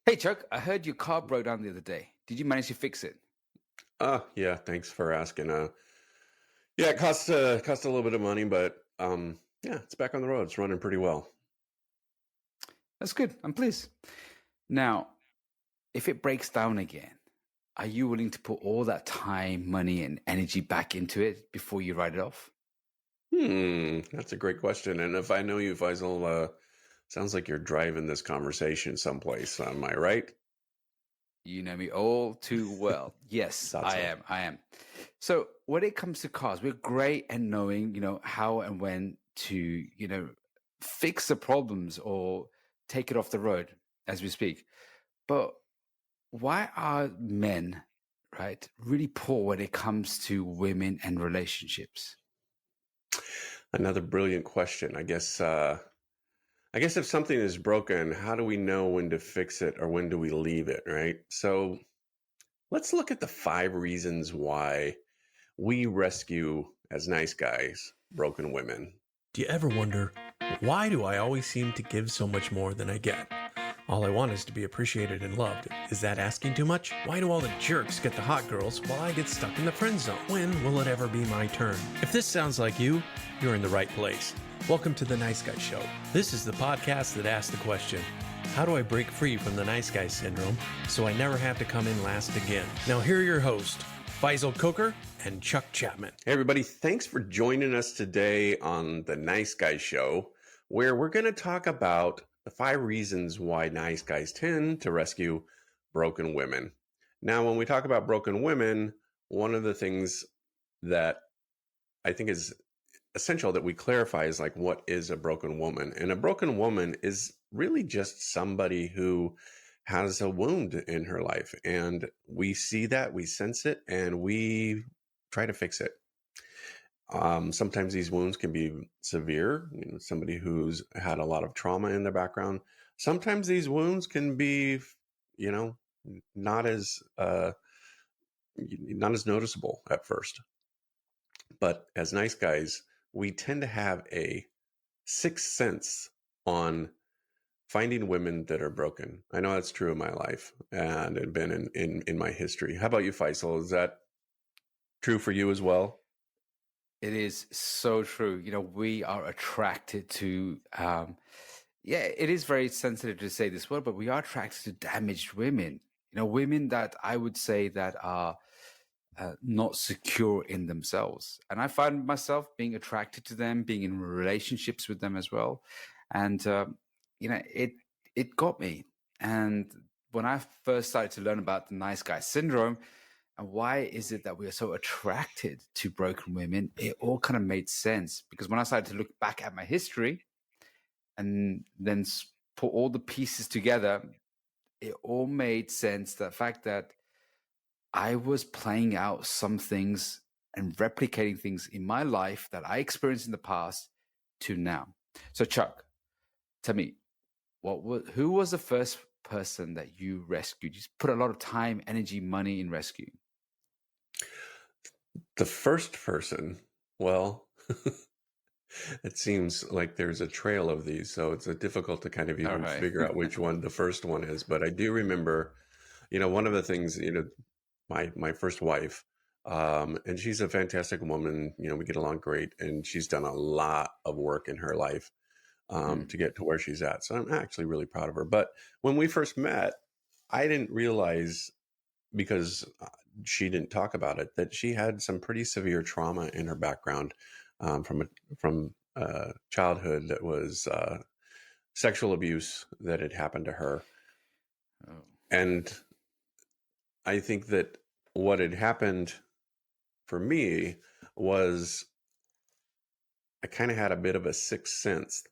Hey Chuck, I heard your car broke down the other day. Did you manage to fix it? Yeah, thanks for asking. Yeah, it cost a little bit of money, but yeah, it's back on the road. It's running pretty well. That's good. I'm pleased. Now, if it breaks down again, are you willing to put all that time, money, and energy back into it before you write it off? That's a great question. And if I know you, Faisal, sounds like you're driving this conversation someplace. Am I right? You know me all too well. Yes, Thought I so. am. I am. So when it comes to cars, we're great at knowing, how and when to, fix the problems or take it off the road as we speak. But why are men, right, really poor when it comes to women and relationships? Another brilliant question. I guess if something is broken, how do we know when to fix it or when do we leave it, right? So let's look at the 5 reasons why we rescue, as nice guys, broken women. Do you ever wonder, why do I always seem to give so much more than I get? All I want is to be appreciated and loved. Is that asking too much? Why do all the jerks get the hot girls while I get stuck in the friend zone? When will it ever be my turn? If this sounds like you, you're in the right place. Welcome to The Nice Guy Show. This is the podcast that asks the question, how do I break free from the nice guy syndrome so I never have to come in last again? Now here are your hosts, Faisal Coker and Chuck Chapman. Hey, everybody, thanks for joining us today on the Nice Guy Show, where we're going to talk about the 5 reasons why nice guys tend to rescue broken women. Now, when we talk about broken women, one of the things that I think is essential that we clarify is like, what is a broken woman? And a broken woman is really just somebody who has a wound in her life. And we see that, we sense it, and we try to fix it. Sometimes these wounds can be severe, somebody who's had a lot of trauma in their background. Sometimes these wounds can be, you know, not as not as noticeable at first. But as nice guys, we tend to have a sixth sense on finding women that are broken. I know that's true in my life and it been in my history. How about you, Faisal? Is that true for you as well? It is so true. We are attracted to, yeah, it is very sensitive to say this word, but we are attracted to damaged women. Women that I would say that are not secure in themselves. And I find myself being attracted to them, being in relationships with them as well. And, it got me. And when I first started to learn about the nice guy syndrome and why is it that we are so attracted to broken women, it all kind of made sense. Because when I started to look back at my history and then put all the pieces together, it all made sense. The fact that I was playing out some things and replicating things in my life that I experienced in the past to now. So, Chuck, tell me, who was the first person that you rescued? You just put a lot of time, energy, money in rescue. The first person, well, it seems like there's a trail of these, so it's difficult to kind of All even right. figure out which one the first one is. But I do remember, one of the things, my first wife, and she's a fantastic woman. We get along great, and she's done a lot of work in her life to get to where she's at. So I'm actually really proud of her. But when we first met, I didn't realize, because she didn't talk about it, that she had some pretty severe trauma in her background from childhood that was sexual abuse that had happened to her. Oh. And I think that what had happened for me was I kind of had a bit of a sixth sense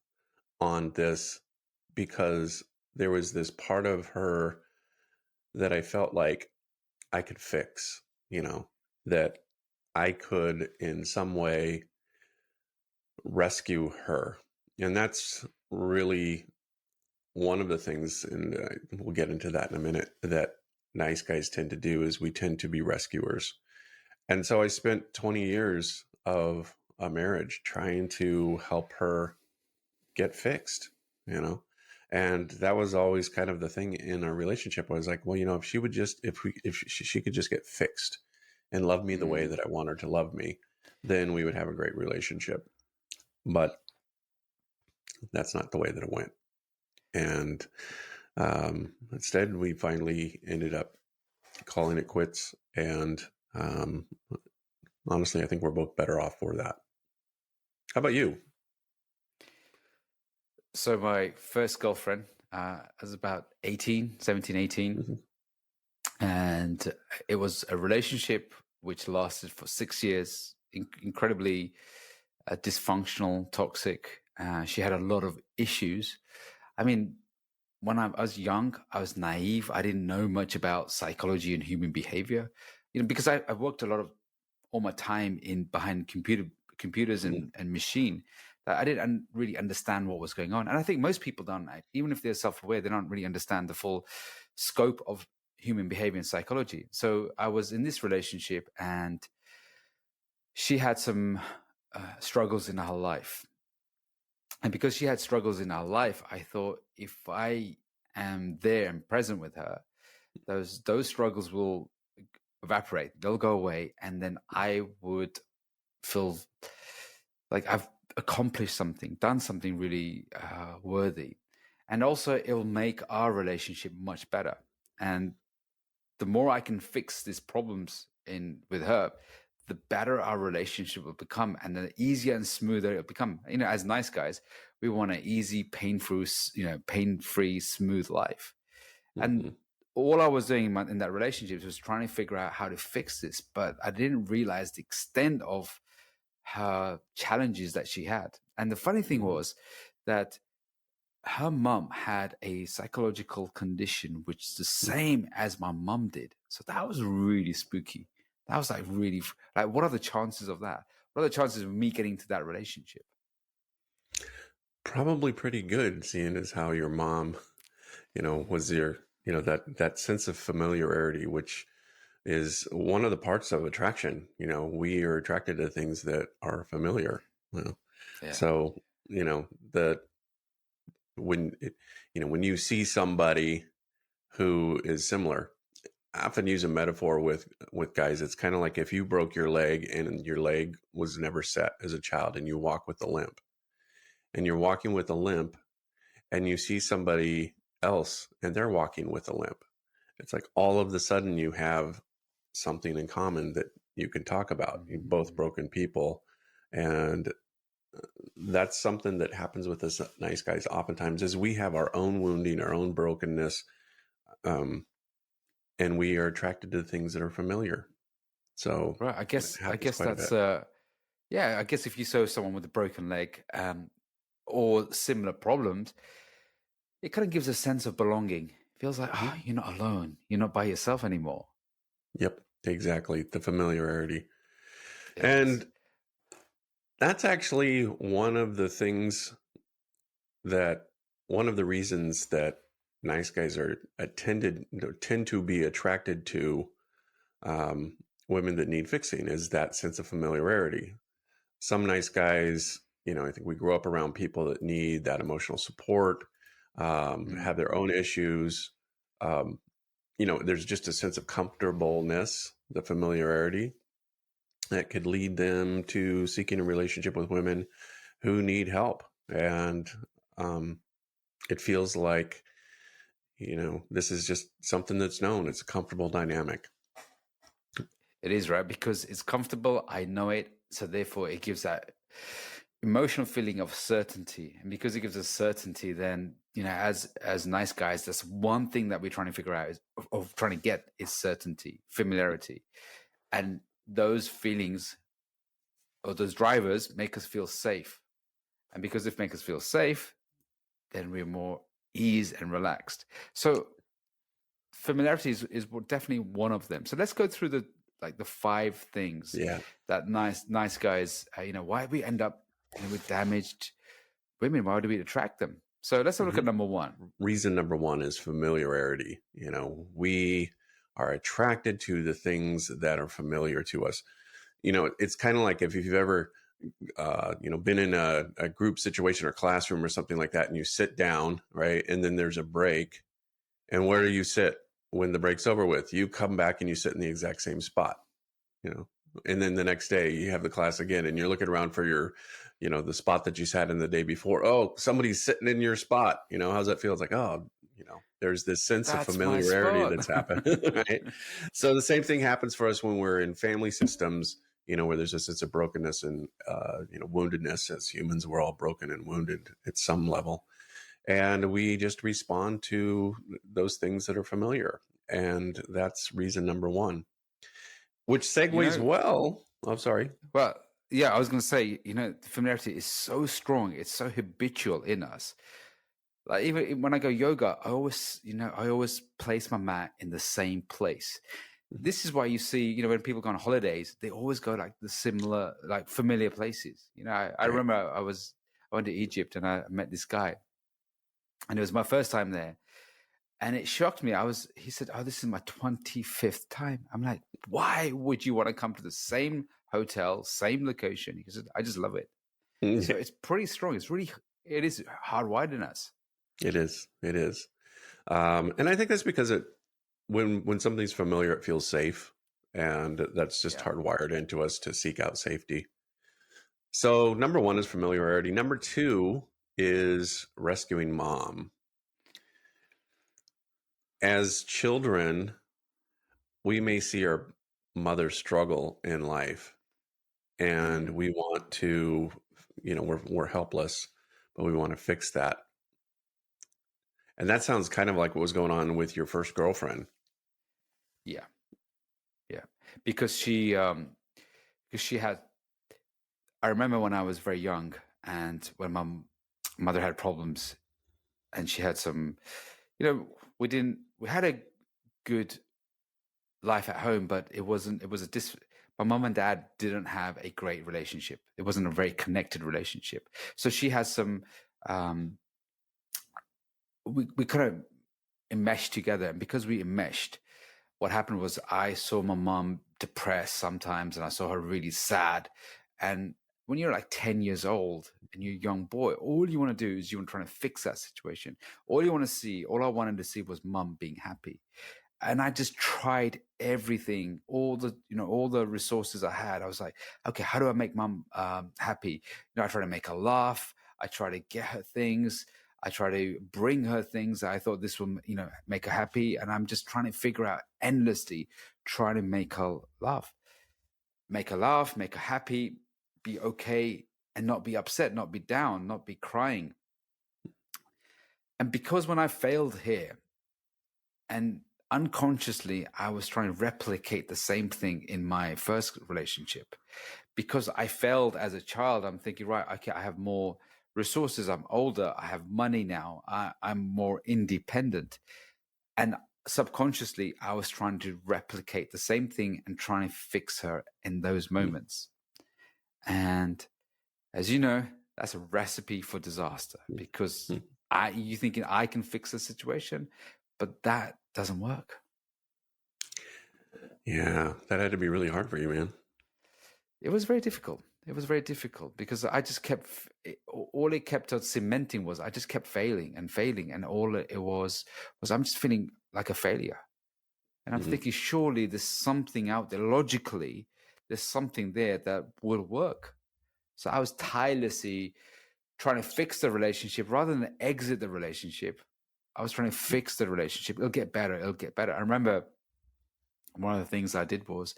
on this, because there was this part of her that I felt like I could fix, that I could in some way rescue her. And that's really one of the things, and we'll get into that in a minute, that nice guys tend to do is we tend to be rescuers. And so I spent 20 years of a marriage trying to help her get fixed, And that was always kind of the thing in our relationship. I was like, well, if she would just, if she could just get fixed and love me the way Mm. that I want her to love me, then we would have a great relationship. But that's not the way that it went. And instead, we finally ended up calling it quits. And honestly, I think we're both better off for that. How about you? So my first girlfriend, I was about 17, 18. Mm-hmm. And it was a relationship which lasted for 6 years, incredibly dysfunctional, toxic. She had a lot of issues. I mean, when I was young, I was naive. I didn't know much about psychology and human behavior, because I worked a lot of all my time behind computers and machine, that I didn't really understand what was going on. And I think most people don't, even if they're self-aware, they don't really understand the full scope of human behavior and psychology. So I was in this relationship, and she had some struggles in her life. And because she had struggles in her life, I thought, if I am there and present with her, those struggles will evaporate, they'll go away, and then I would feel like I've accomplished something, done something really worthy. And also it'll make our relationship much better. And the more I can fix these problems with her, the better our relationship will become, and the easier and smoother it'll become. As nice guys, we want an easy, pain-free, smooth life. Mm-hmm. And all I was doing in that relationship was trying to figure out how to fix this, but I didn't realize the extent of her challenges that she had. And the funny thing was that her mom had a psychological condition which is the same as my mom did. So that was really spooky. That was like really, like, what are the chances of that? What are the chances of me getting to that relationship? Probably pretty good, seeing as how your mom, was your, that sense of familiarity, which is one of the parts of attraction. We are attracted to things that are familiar. Yeah. So, that when you see somebody who is similar, I often use a metaphor with guys. It's kind of like if you broke your leg and your leg was never set as a child, and you walk with a limp, and you're walking with a limp, and you see somebody else and they're walking with a limp. It's like all of a sudden you have something in common that you can talk about. You're both broken people. And that's something that happens with us nice guys oftentimes, is we have our own wounding, our own brokenness, and we are attracted to things that are familiar. So right, I guess that's yeah, I guess if you saw someone with a broken leg or similar problems, it kind of gives a sense of belonging. It feels like, oh, you're not alone, you're not by yourself anymore. Yep, exactly. The familiarity. Yes. And that's actually one of the reasons that nice guys tend to be attracted to women that need fixing, is that sense of familiarity. Some nice guys, I think we grow up around people that need that emotional support, have their own issues. There's just a sense of comfortableness, the familiarity, that could lead them to seeking a relationship with women who need help. And it feels like, this is just something that's known. It's a comfortable dynamic. It is, right? Because it's comfortable. I know it. So therefore it gives that emotional feeling of certainty. And because it gives us certainty, then, as nice guys, that's one thing that we're trying to figure out of trying to get is certainty, familiarity. And those feelings or those drivers make us feel safe. And because they make us feel safe, then we're more ease and relaxed. So familiarity is definitely one of them. So let's go through the 5 things that nice guys, why we end up with damaged women. Why do we attract them? So let's look at number 1. Reason number 1 is familiarity. We are attracted to the things that are familiar to us. It's kind of like if you've ever been in a group situation or classroom or something like that, and you sit down, right? And then there's a break. And where do you sit when the break's over with? You come back and you sit in the exact same spot, you know. And then the next day you have the class again, and you're looking around for your, the spot that you sat in the day before. Oh, somebody's sitting in your spot. How's that feel? It's like, oh, there's this sense of That's my familiarity spot. that's happened, right? So the same thing happens for us when we're in family systems, where there's a sense of brokenness and, woundedness. As humans, we're all broken and wounded at some level. And we just respond to those things that are familiar. And that's reason number one, which You segues know, well. I'm sorry. well, yeah, I was going to say, familiarity is so strong. It's so habitual in us. Like even when I go yoga, I always place my mat in the same place. This is why you see, when people go on holidays, they always go like the similar, like familiar places. I remember I went to Egypt and I met this guy, and it was my first time there. And it shocked me. He said, "Oh, this is my 25th time." I'm like, "Why would you want to come to the same hotel, same location?" He said, "I just love it." So it's pretty strong. It is hardwired in us. It is. And I think that's because when something's familiar, it feels safe. And that's just hardwired into us to seek out safety. So number one is familiarity. Number two is rescuing mom. As children, we may see our mother struggle in life, and we want to, we're helpless, but we want to fix that. And that sounds kind of like what was going on with your first girlfriend. Yeah. Because she had, I remember when I was very young and when my mother had problems and she had some, we had a good life at home, but my mom and dad didn't have a great relationship. It wasn't a very connected relationship. So she has some, we kind of enmeshed together. And because we enmeshed, what happened was I saw my mom depressed sometimes and I saw her really sad. And when you're like 10 years old and you're a young boy, all you want to do is you want to try to fix that situation. All I wanted to see was mom being happy. And I just tried everything, all the resources I had. I was like, okay, how do I make mom happy? I try to make her laugh. I try to get her things. I try to bring her things that I thought this will, make her happy. And I'm just trying to figure out endlessly, trying to make her laugh, make her happy, be okay, and not be upset, not be down, not be crying. And because when I failed here, and unconsciously, I was trying to replicate the same thing in my first relationship. Because I failed as a child, I'm thinking, right, okay, I have more resources. I'm older. I have money now. I'm more independent. And subconsciously, I was trying to replicate the same thing and trying to fix her in those moments. And as you know, that's a recipe for disaster because you thinking I can fix the situation, but that doesn't work. Yeah, that had to be really hard for you, man. It was very difficult. Because I just all it kept on cementing was I just kept failing. And all it was I'm just feeling like a failure. And I'm thinking, surely there's something out there. Logically, there's something there that will work. So I was tirelessly trying to fix the relationship rather than exit the relationship. I was trying to fix the relationship. It'll get better. I remember one of the things I did was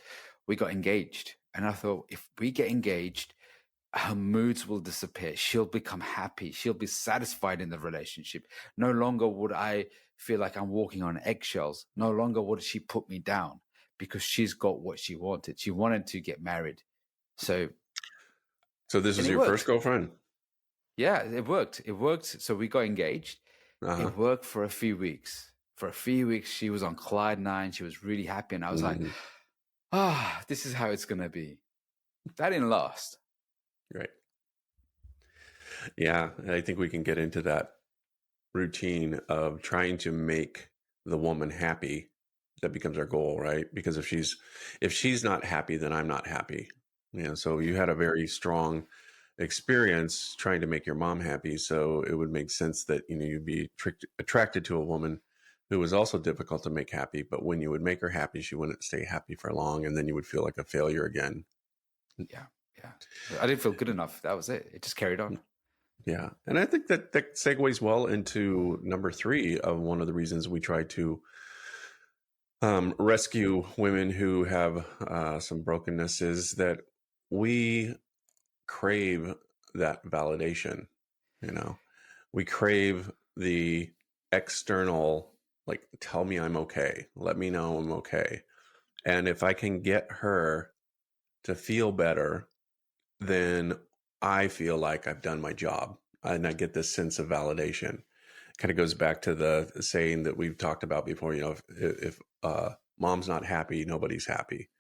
we got engaged. And I thought, if we get engaged, her moods will disappear. She'll become happy. She'll be satisfied in the relationship. No longer would I feel like I'm walking on eggshells. No longer would she put me down because she's got what she wanted. She wanted to get married. So this is your first girlfriend? Yeah, it worked. So we got engaged. It worked for a few weeks. She was on cloud nine. She was really happy. And I was like, this is how it's going to be. That didn't last. Right. Yeah. I think we can get into that routine of trying to make the woman happy. That becomes our goal, right? Because if she's not happy, then I'm not happy. So you had a very strong experience trying to make your mom happy. So it would make sense that, you'd be attracted to a woman who was also difficult to make happy. But when you would make her happy, she wouldn't stay happy for long. And then you would feel like a failure again. Yeah. I didn't feel good enough. That was it. It just carried on. Yeah. And I think that segues well into number 3 of one of the reasons we try to rescue women who have some brokenness is that we crave that validation. We crave the external, like, tell me I'm okay, let me know I'm okay. And if I can get her to feel better, then I feel like I've done my job, and I get this sense of validation. Kind of goes back to the saying that we've talked about before, if mom's not happy, nobody's happy.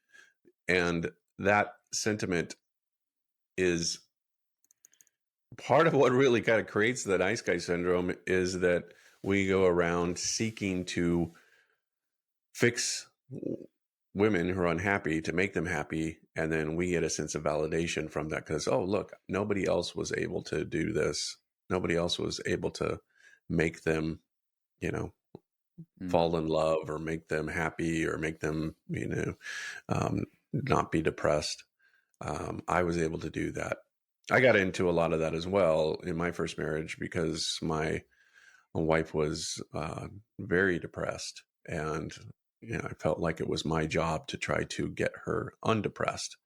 And that sentiment is part of what really kind of creates the nice guy syndrome, is that we go around seeking to fix women who are unhappy to make them happy. And then we get a sense of validation from that because, oh, look, nobody else was able to do this. Nobody else was able to make them, fall in love or make them happy or make them, not be depressed. I was able to do that. I got into a lot of that as well in my first marriage because my wife was very depressed, and I felt like it was my job to try to get her undepressed.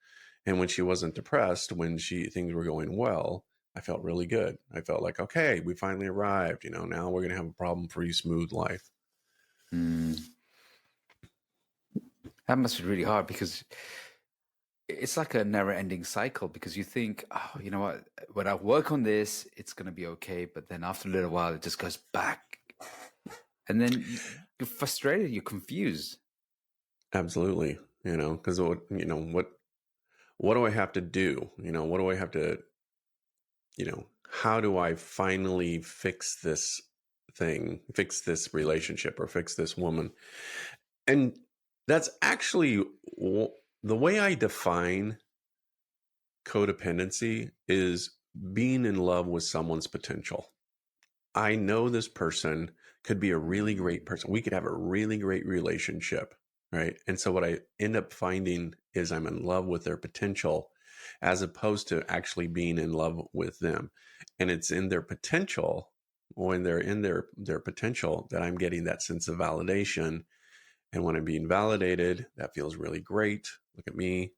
And when she wasn't depressed, when things were going well, I felt really good. I felt like, okay, we finally arrived. Now we're going to have a problem-free, smooth life. That must be really hard because it's like a never-ending cycle, because you think, oh, you know what, when I work on this, it's going to be okay. But then after a little while, it just goes back. And then you're frustrated, you're confused. Absolutely. Because, what do I have to do? What do I have to, how do I finally fix this thing, fix this relationship, or fix this woman? And that's actually the way I define codependency is being in love with someone's potential. I know this person could be a really great person. We could have a really great relationship, right? And so what I end up finding is I'm in love with their potential as opposed to actually being in love with them. And it's in their potential, when they're in their potential, that I'm getting that sense of validation. And when I'm being validated, that feels really great. Look at me.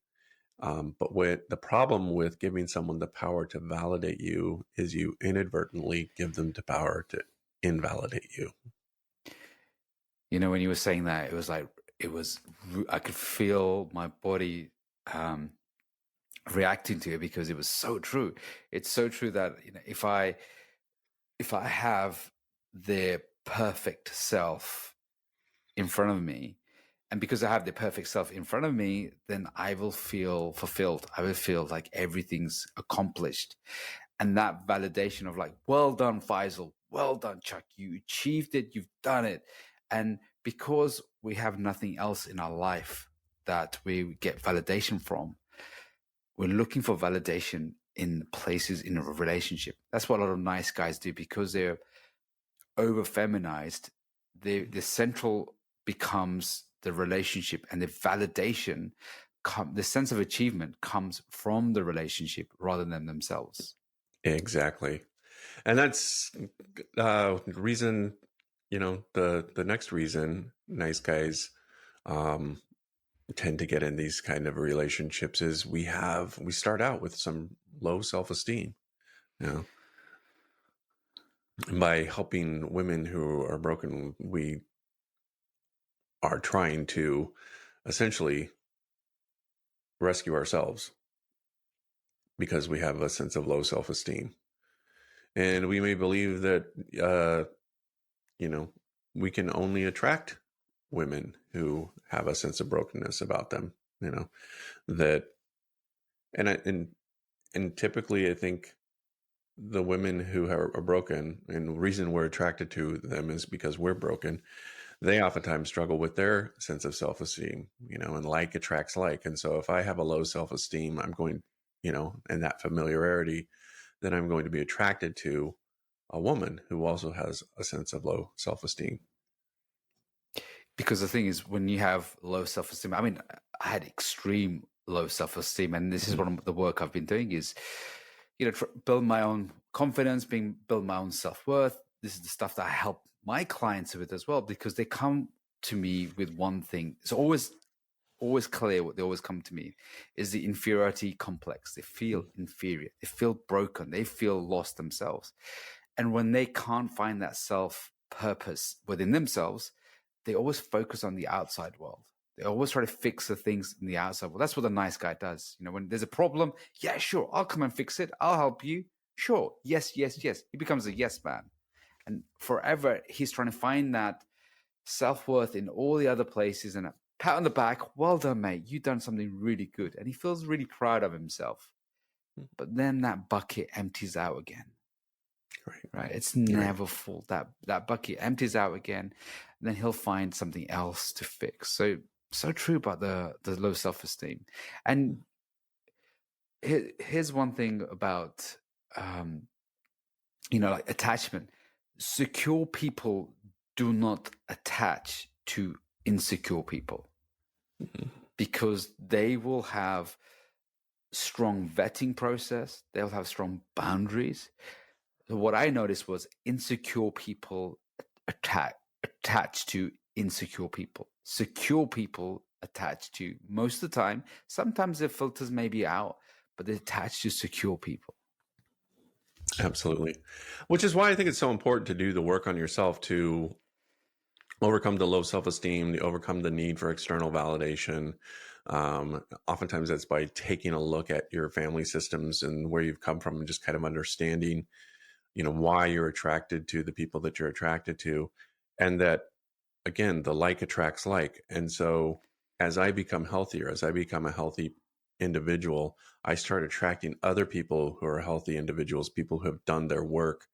But the problem with giving someone the power to validate you is you inadvertently give them the power to invalidate you. When you were saying that, I could feel my body reacting to it, because it was so true. It's so true that if I have their perfect self in front of me, and because I have the perfect self in front of me, then I will feel fulfilled. I will feel like everything's accomplished. And that validation of like, well done, Faisal. Well done, Chuck. You achieved it. You've done it. And because we have nothing else in our life that we get validation from, we're looking for validation in places in a relationship. That's what a lot of nice guys do, because they're over feminized. The central becomes the relationship, and the validation, the sense of achievement comes from the relationship rather than themselves. Exactly. And that's the reason, the next reason nice guys tend to get in these kind of relationships is we start out with some low self-esteem. By helping women who are broken, we are trying to essentially rescue ourselves because we have a sense of low self-esteem. And we may believe that, we can only attract women who have a sense of brokenness about them, that, and typically I think the women who are broken, and the reason we're attracted to them is because we're broken. they oftentimes struggle with their sense of self-esteem, and like attracts like. And so if I have a low self-esteem, I'm going, and that familiarity, then I'm going to be attracted to a woman who also has a sense of low self-esteem. Because the thing is, when you have low self-esteem, I mean, I had extreme low self-esteem, and this is one of the work I've been doing is, build my own confidence, build my own self-worth. This is the stuff that I help my clients with as well, because they come to me with one thing. It's always clear what they always come to me is the inferiority complex. They feel inferior, they feel broken, they feel lost themselves. And when they can't find that self-purpose within themselves, they always focus on the outside world. They always try to fix the things in the outside world. That's what the nice guy does. When there's a problem, yeah, sure, I'll come and fix it. I'll help you. Sure. Yes, yes, yes. He becomes a yes man. And forever, he's trying to find that self-worth in all the other places and a pat on the back. Well done, mate. You've done something really good. And he feels really proud of himself. But then that bucket empties out again. Right. It's never full. That bucket empties out again. And then he'll find something else to fix. So true about the low self-esteem. And here's one thing about like attachment. Secure people do not attach to insecure people, because they will have strong vetting process. They'll have strong boundaries. So what I noticed was insecure people attach to insecure people. Secure people attach to, most of the time, sometimes their filters may be out, but they attach to secure people. Absolutely. Which is why I think it's so important to do the work on yourself to overcome the low self-esteem, to overcome the need for external validation. Oftentimes that's by taking a look at your family systems and where you've come from, and just kind of understanding, why you're attracted to the people that you're attracted to. And that, again, the like attracts like. And so as I become healthier, as I become a healthy individual, I start attracting other people who are healthy individuals, people who have done their work.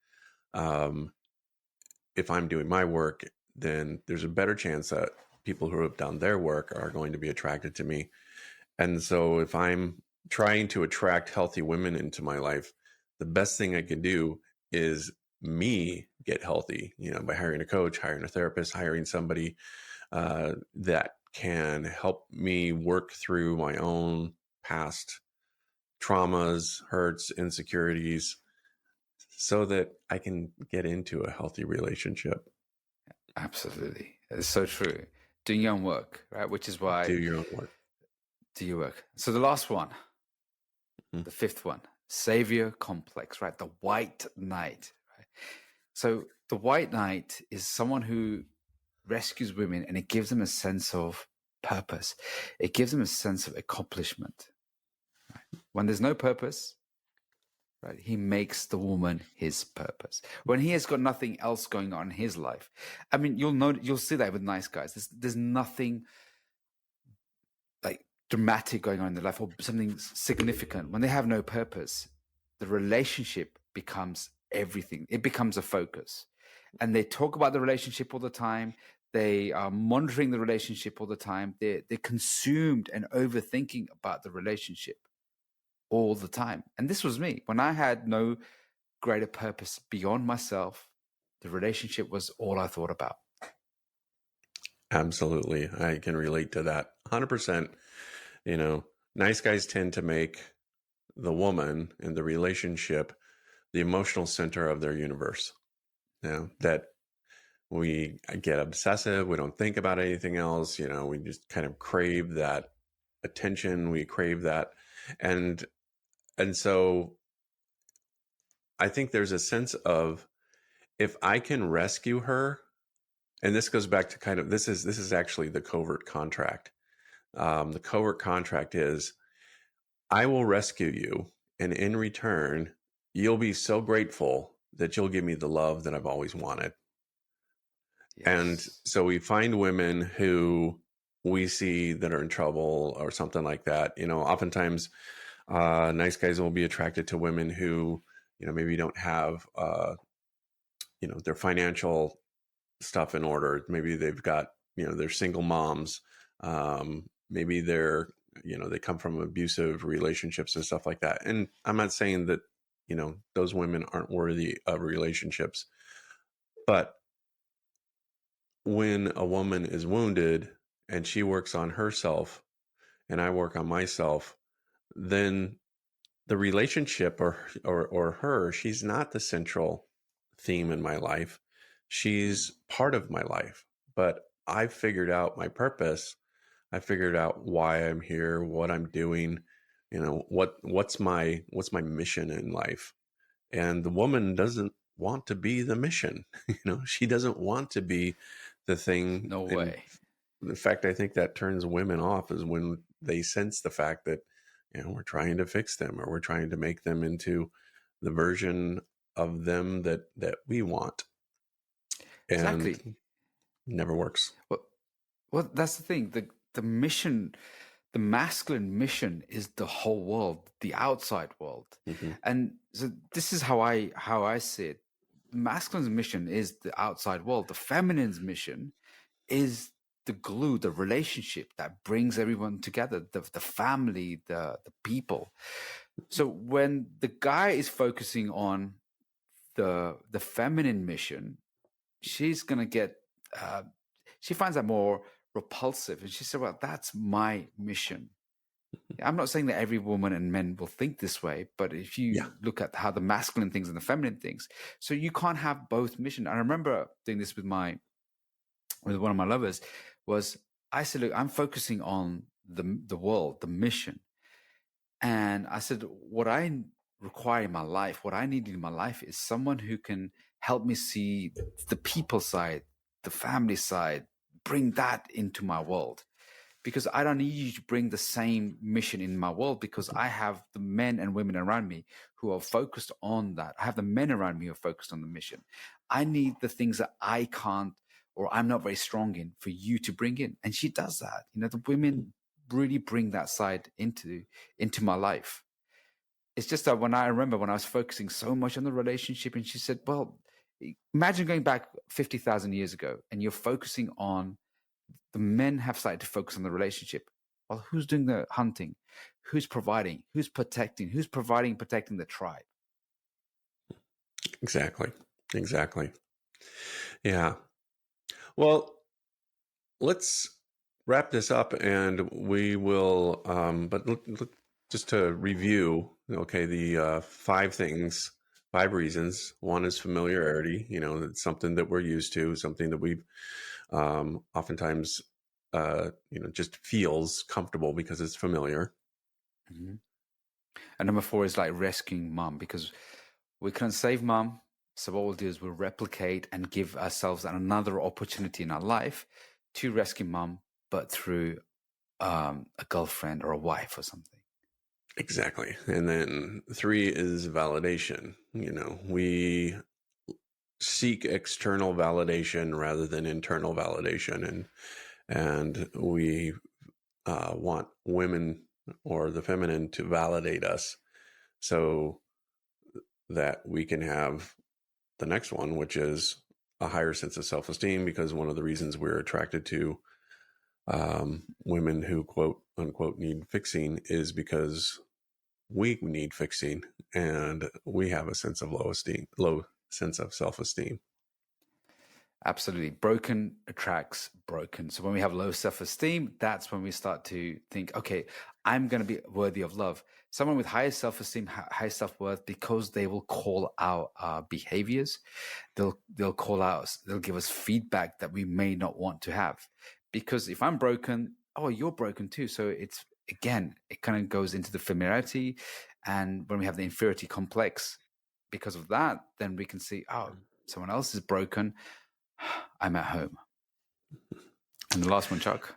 If I'm doing my work, then there's a better chance that people who have done their work are going to be attracted to me. And so if I'm trying to attract healthy women into my life, the best thing I can do is me get healthy, by hiring a coach, hiring a therapist, hiring somebody that can help me work through my own past traumas, hurts, insecurities, so that I can get into a healthy relationship. Absolutely. It's so true. Doing your own work, right? Which is why... Do your own work. Do your work. So the last one, the fifth one, savior complex, right? The white knight, right? So the white knight is someone who rescues women, and it gives them a sense of purpose. It gives them a sense of accomplishment. Right? When there's no purpose, right, he makes the woman his purpose. When he has got nothing else going on in his life, I mean, you'll see that with nice guys. There's nothing like dramatic going on in their life or something significant. When they have no purpose, the relationship becomes everything. It becomes a focus. And they talk about the relationship all the time. They are monitoring the relationship all the time. They're consumed and overthinking about the relationship all the time. And this was me. When I had no greater purpose beyond myself, the relationship was all I thought about. Absolutely. I can relate to that 100%. Nice guys tend to make the woman in the relationship the emotional center of their universe. That we get obsessive. We don't think about anything else. We just kind of crave that attention. We crave that. And so I think there's a sense of, if I can rescue her, and this goes back to this is actually the covert contract. The covert contract is, I will rescue you, and in return, you'll be so grateful that you'll give me the love that I've always wanted. Yes. And so we find women who we see that are in trouble or something like that. Oftentimes nice guys will be attracted to women who, maybe don't have, their financial stuff in order. Maybe they've got, they're single moms. Maybe they're, they come from abusive relationships and stuff like that. And I'm not saying that, those women aren't worthy of relationships, but when a woman is wounded and she works on herself and I work on myself, then the relationship or her, she's not the central theme in my life. She's part of my life, but I figured out my purpose. I figured out why I'm here, what I'm doing, what's my mission in life. And the woman doesn't want to be the mission. She doesn't want to be the thing. No And way. in fact, I think that turns women off is when they sense the fact that, we're trying to fix them or we're trying to make them into the version of them that we want. And Exactly. never works. Well, that's the thing. The mission, the masculine mission is the whole world, the outside world. Mm-hmm. And so this is how I see it. The masculine's mission is the outside world. The feminine's mission is the glue, the relationship that brings everyone together, the family, the people. So when the guy is focusing on the feminine mission, she's gonna get she finds that more repulsive, and she said, well, that's my mission. I'm not saying that every woman and men will think this way, but if you look at how the masculine things and the feminine things, so you can't have both mission. I remember doing this with one of my lovers. Was I said, look, I'm focusing on the world, the mission, and I said, what I require in my life, what I need in my life, is someone who can help me see the people side, the family side, bring that into my world. Because I don't need you to bring the same mission in my world, because I have the men and women around me who are focused on that. I have the men around me who are focused on the mission. I need the things that I can't, or I'm not very strong in, for you to bring in. And she does that. The women really bring that side into my life. It's just that when I was focusing so much on the relationship, and she said, well, imagine going back 50,000 years ago and you're focusing on, the men have started to focus on the relationship. Well, who's doing the hunting? Who's providing? Who's protecting? Who's providing, protecting the tribe? Exactly. Yeah. Well, let's wrap this up, and we will, but just to review, okay, the 5 reasons. One is familiarity. It's something that we're used to, something that we've oftentimes, just feels comfortable because it's familiar. Mm-hmm. And number 4 is like rescuing mom, because we can't save mom. So what we'll do is we'll replicate and give ourselves another opportunity in our life to rescue mom, but through a girlfriend or a wife or something. Exactly. And then 3 is validation. We seek external validation rather than internal validation, and we want women or the feminine to validate us so that we can have the next one, which is a higher sense of self-esteem, because one of the reasons we're attracted to women who quote unquote need fixing is because we need fixing, and we have a sense of low sense of self-esteem. Absolutely. Broken attracts broken. So when we have low self-esteem, that's when we start to think, okay, I'm going to be worthy of love. Someone with higher self-esteem, high self-worth, because they will call out our behaviors. They'll call out, they'll give us feedback that we may not want to have. Because if I'm broken, oh, you're broken too. So it's, again, it kind of goes into the familiarity. And when we have the inferiority complex, because of that, then we can see, oh, someone else is broken, I'm at home. And the last one, Chuck?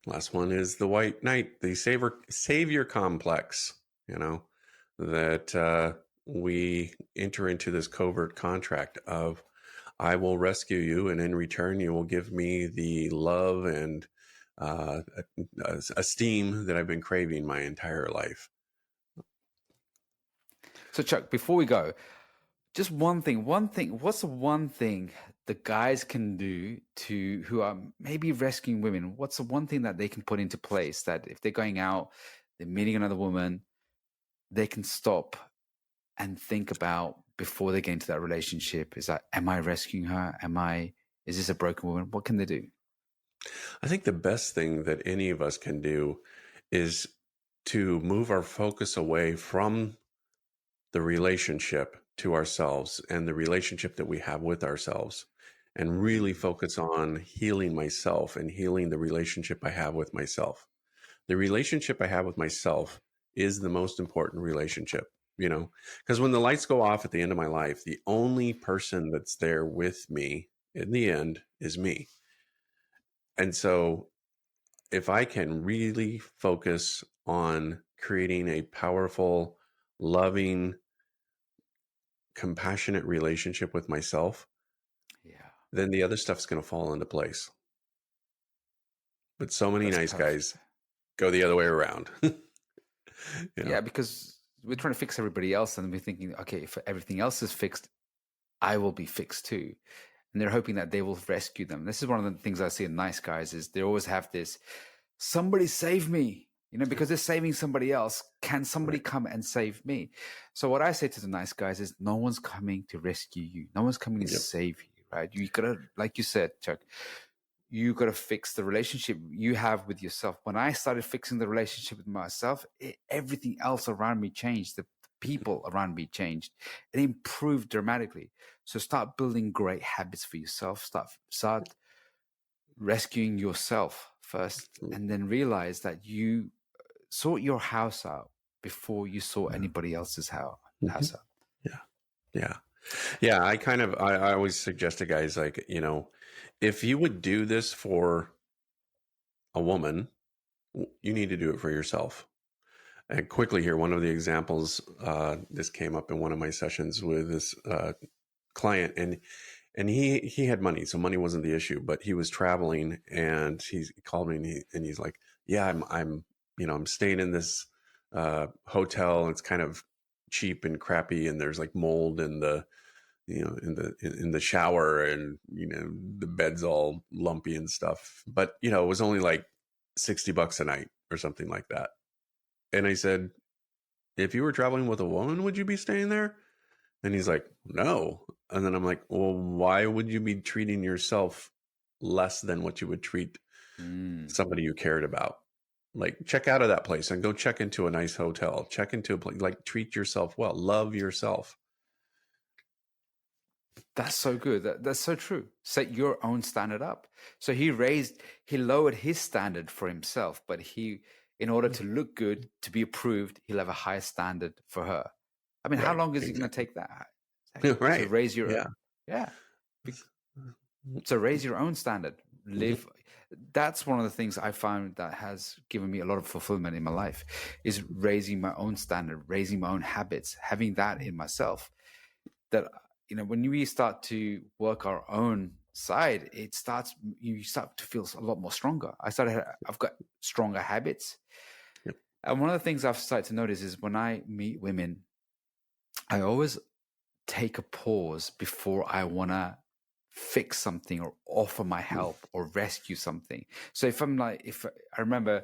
Last one is the white knight, the savior complex, that we enter into this covert contract of, I will rescue you, and in return, you will give me the love and esteem that I've been craving my entire life. So, Chuck, before we go, just one thing. What's the one thing the guys can do to who are maybe rescuing women? What's the one thing that they can put into place that if they're going out, they're meeting another woman, they can stop and think about before they get into that relationship? Is that, am I rescuing her? Is this a broken woman? What can they do? I think the best thing that any of us can do is to move our focus away from the relationship to ourselves and the relationship that we have with ourselves, and really focus on healing myself and healing the relationship I have with myself. The relationship I have with myself is the most important relationship, because when the lights go off at the end of my life, the only person that's there with me in the end is me. And so if I can really focus on creating a powerful, loving, compassionate relationship with myself, then the other stuff's going to fall into place. But so many nice guys go the other way around. Yeah, because we're trying to fix everybody else, and we're thinking, okay, if everything else is fixed, I will be fixed too. And they're hoping that they will rescue them. This is one of the things I see in nice guys is they always have this, somebody save me, because they're saving somebody else. Can somebody come and save me? So what I say to the nice guys is no one's coming to rescue you. No one's coming to save you, right? You gotta, like you said, Chuck, you got to fix the relationship you have with yourself. When I started fixing the relationship with myself, everything else around me changed. The people around me changed. It improved dramatically. So start building great habits for yourself. Start rescuing yourself first, and then realize that you sort your house out before you sort anybody else's house out. Yeah. I always suggest to guys, like, if you would do this for a woman, you need to do it for yourself. And quickly here, one of the examples, this came up in one of my sessions with this client, and he had money, so money wasn't the issue, but he was traveling, and he called me and he's like, yeah, I'm staying in this hotel, and it's kind of cheap and crappy, and there's like mold in the in the shower, and the bed's all lumpy and stuff, but it was only like $60 a night or something like that. And I said, if you were traveling with a woman, would you be staying there? And he's like, no. And then I'm like, well, why would you be treating yourself less than what you would treat somebody you cared about? Like, check out of that place and go check into a nice hotel, check into a place, like, treat yourself well, love yourself. That's so good. That's so true. Set your own standard up. So he lowered his standard for himself, but in order to look good, to be approved, he'll have a higher standard for her. I mean, how long is it going to take that? Right. To raise your So raise your own standard. Live. That's one of the things I found that has given me a lot of fulfillment in my life, is raising my own standard, raising my own habits, having that in myself. That, when we start to work our own side, you start to feel a lot more stronger. I've got stronger habits. And one of the things I've started to notice is when I meet women, I always take a pause before I want to fix something or offer my help or rescue something. So if I remember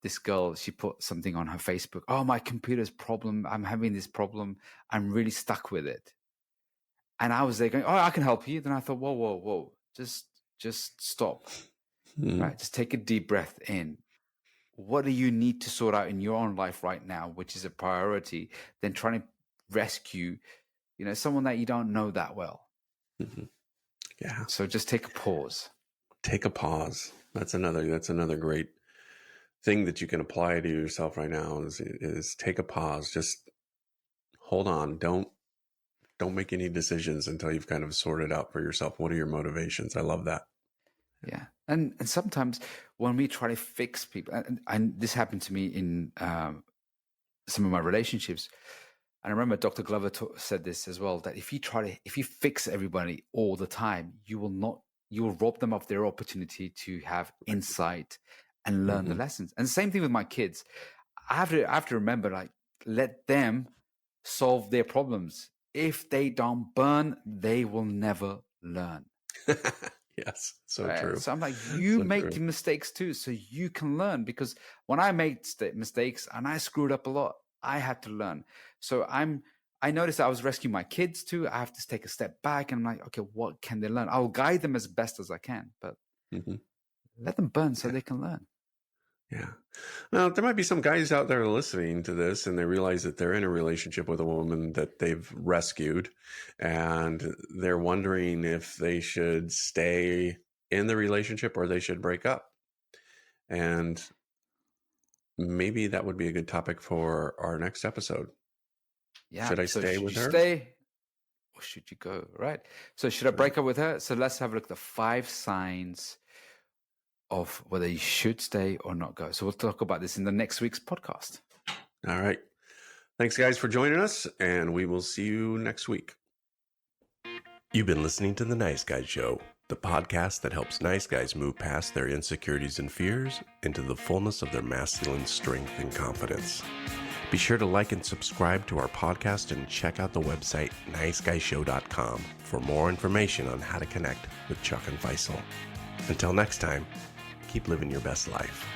this girl, she put something on her Facebook, oh, my computer's problem, I'm having this problem, I'm really stuck with it. And I was there going, oh, I can help you. Then I thought, whoa, just stop, right? Just take a deep breath in. What do you need to sort out in your own life right now, which is a priority, than trying to rescue, someone that you don't know that well. Yeah. So just take a pause. Take a pause. That's another great thing that you can apply to yourself right now is take a pause. Just hold on. Don't make any decisions until you've kind of sorted out for yourself. What are your motivations? I love that. Yeah. And sometimes when we try to fix people, and this happened to me in some of my relationships, and I remember Dr. Glover said this as well, that if you fix everybody all the time, you'll rob them of their opportunity to have insight and learn the lessons. And the same thing with my kids. I have to remember, like, let them solve their problems. If they don't burn, they will never learn. Yes, so true. So I'm like, you So make true. the mistakes too, so you can learn. Because when I made mistakes and I screwed up a lot, I had to learn. So I noticed I was rescuing my kids too. I have to take a step back and I'm like, okay, what can they learn? I'll guide them as best as I can, but Hmm. let them burn so Yeah. they can learn. Yeah. Now, there might be some guys out there listening to this and they realize that they're in a relationship with a woman that they've rescued and they're wondering if they should stay in the relationship or they should break up. And maybe that would be a good topic for our next episode. Yeah. Should I So stay should with you her? stay or should you go? Right. So should I break up with her? So let's have a look at the 5 signs of whether you should stay or not go. So we'll talk about this in the next week's podcast. All right. Thanks, guys, for joining us, and we will see you next week. You've been listening to The Nice Guys Show, the podcast that helps nice guys move past their insecurities and fears into the fullness of their masculine strength and confidence. Be sure to like and subscribe to our podcast and check out the website niceguyshow.com for more information on how to connect with Chuck and Faisal. Until next time, keep living your best life.